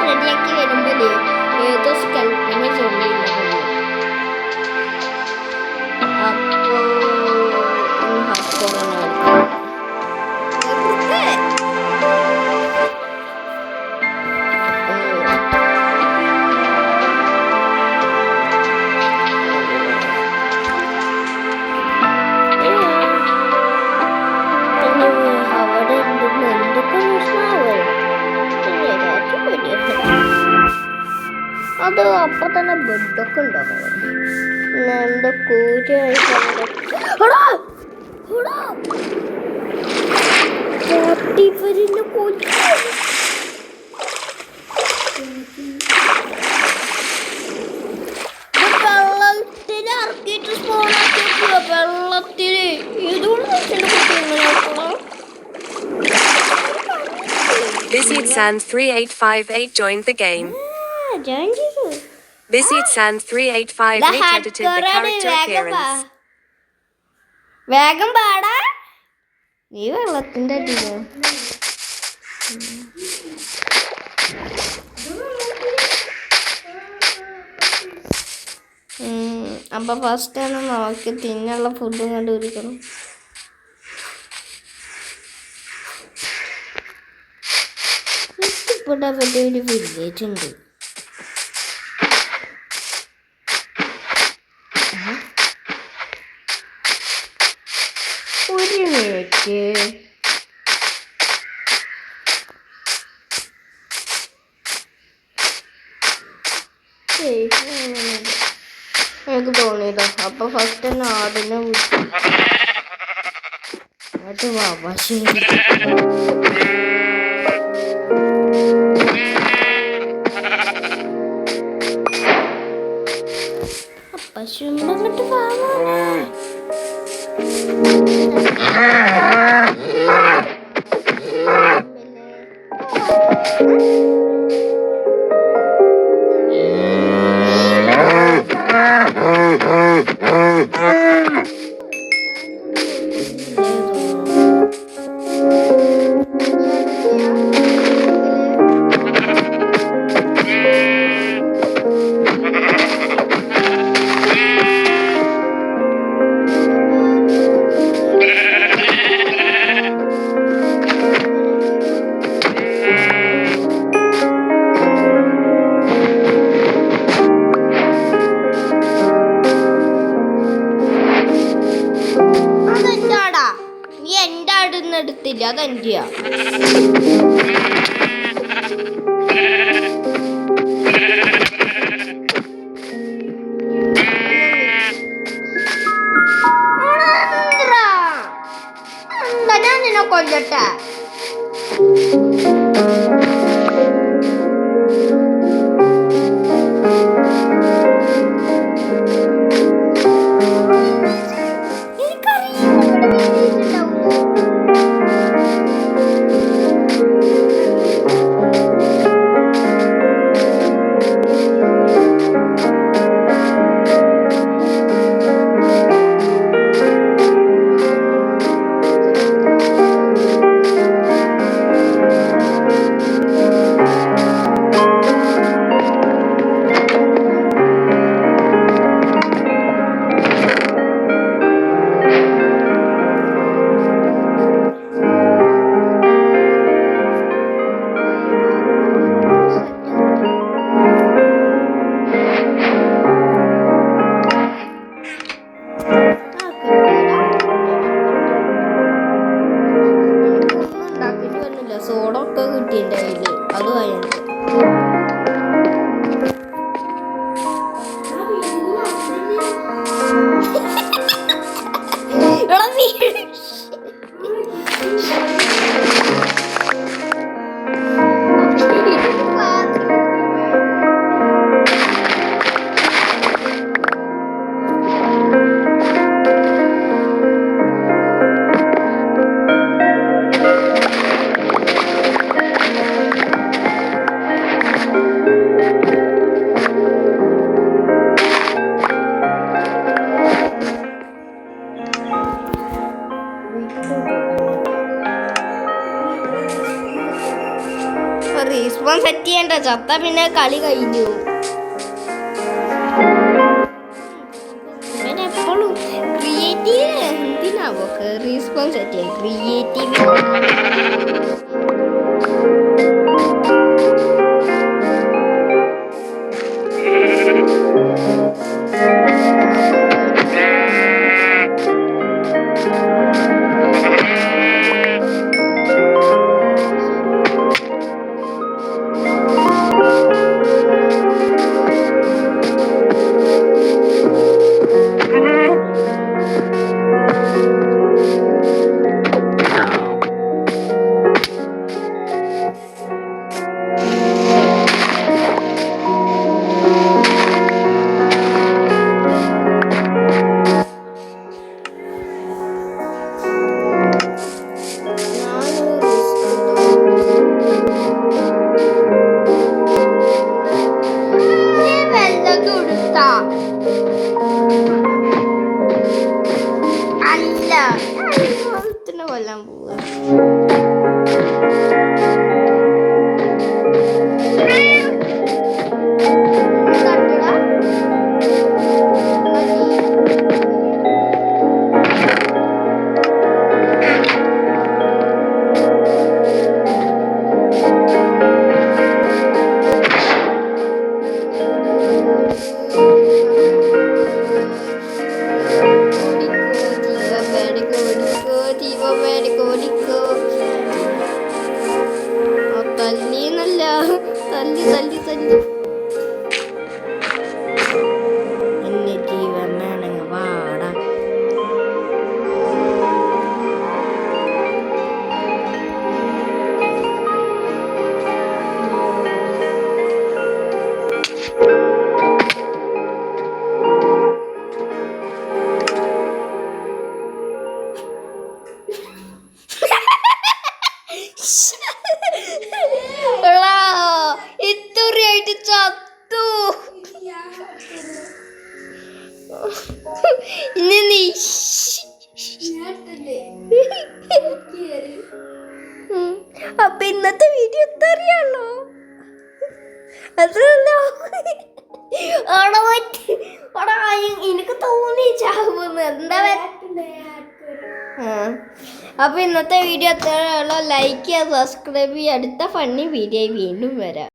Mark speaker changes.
Speaker 1: റെഡിയാക്കി വരുമ്പോഴേ ഏതോ സ്കെൽപ്പിനെ ചൊല്ലിയില്ല അപ്പോ അത് അപ്പൊ തന്നെ ബെഡൊക്കെ ഉണ്ടാക്കണം. എന്താ വെള്ളത്തിന് ഇറക്കിയിട്ട് സ്പോണാക്കിയ വെള്ളത്തിന് ഇതുകൊണ്ട്
Speaker 2: Visit Sand 3858 joined the game. Visit Sand 3858 edited the character appearance.
Speaker 1: വേഗം പാടാ ഈ വെള്ളത്തിന്റെ അടിയിലോ. അപ്പൊ ഫസ്റ്റ് ആണ് നമുക്ക് തിന്നുള്ള ഫുഡും കണ്ടുപിടിക്കണം. ഇവിടെ വലിയൊരു വില്ലേജ് ഉണ്ട്. ഒരു മിനിറ്റ് എനിക്ക് തോന്നിയതാ. അപ്പൊ ഫസ്റ്റ് തന്നെ ആടിനെ വിട്ടു. അത് വാ ശരി. പശുവിനങ്ങോട്ട് എടുത്തില്ല. അതെന്റെയാ. എന്താ ഞാൻ നിന്നെ കൊല്ലട്ടെ. സോഡൊക്കെ കിട്ടിൻ്റെ കയ്യിൽ. അത് കഴിഞ്ഞു റീസ്പോൺ സെറ്റ് ചെയ്യണ്ട, ചത്ത പിന്നെ കളി കഴിഞ്ഞു. എപ്പോഴും ക്രിയേറ്റീവ് എന്തിനാവോ റീസ്പോൺ സെറ്റ് ചെയ്യാൻ? ക്രിയേറ്റീവ് കൊല്ലാൻ പോവുക. തല്ലിന്നല്ല, തല്ലി തല്ലി തല്ലി എന്നെ ജീവനാണെങ്കിൽ വാടാ. ഇത്രയായിട്ട് ചത്തു. ഇനി നീ അപ്പൊ ഇന്നത്തെ വീഡിയോ എത്രയാണോ? അതല്ലോ എനിക്ക് തോന്നി ചാവുന്നു. എന്താ അപ്പൊ ഇന്നത്തെ വീഡിയോ എത്രയുള്ളൂ? ലൈക്ക് ചെയ്യുക, സബ്സ്ക്രൈബ് ചെയ്യുക. അടുത്ത ഫണ്ണി വീഡിയോ വീണ്ടും വരാം.